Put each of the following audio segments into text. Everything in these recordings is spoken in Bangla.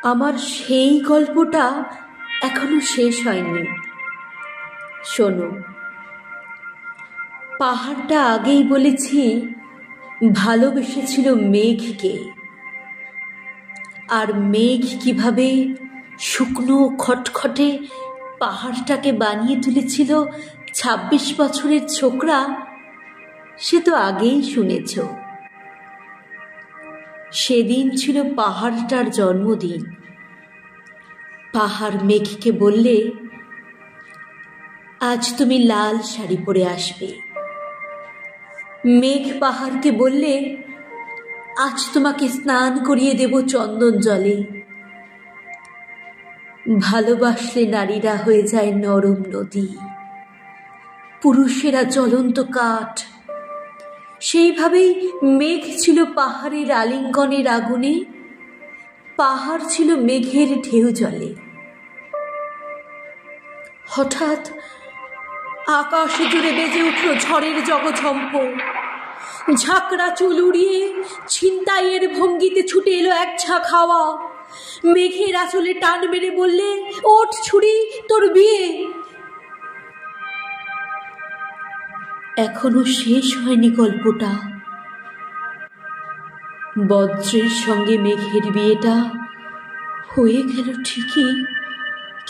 আমার সেই গল্পটা এখনো শেষ হয়নি। শোনো, পাহাড়টা আগেই বলেছি ভালোবেসেছিল মেঘকে, আর মেঘ কিভাবে শুকনো খটখটে পাহাড়টাকে বানিয়ে তুলেছিল ২৬ বছরের ছোকরা, সে তো আগেই শুনেছ। সেদিন ছিল পাহাড়টার জন্মদিন। পাহাড় মেঘকে বললে, আজ তুমি লাল শাড়ি পরে আসবে। মেঘ পাহাড়কে বললে, আজ তোমাকে স্নান করিয়ে দেব চন্দন জলে। ভালোবাসলে নারীরা হয়ে যায় নরম নদী, পুরুষেরা জ্বলন্ত কাঠ। সেইভাবেই মেঘ ছিল পাহাড়ের আলিঙ্গনের আগুনে, পাহাড় ছিল মেঘের ঢেউ জলে। হঠাৎ আকাশ জুড়ে বেজে উঠল ঝড়ের জগঝম্প। ঝাঁকড়া চুল উড়িয়ে ছিনতাইয়ের ভঙ্গিতে ছুটে এলো এক ঝাঁক হাওয়া। মেঘের আঁচলে টান মেরে বললে, ওঠ ছুরি, তোর বিয়ে। এখনো শেষ হয়নি গল্পটা। বজ্রের সঙ্গে মেঘের বিয়েটা হয়ে গেল ঠিকই,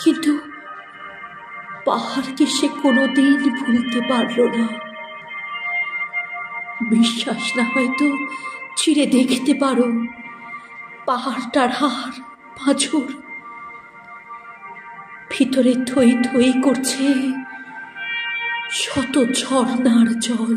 কিন্তু পাহাড়কে সে কোনোদিন ভুলতে পারল না। বিশ্বাস না হয়তো চিরে দেখতে পারো পাহাড়টার হাড় পাঁজর, ভিতরে থই থই করছে শত ঝর্ণার জল।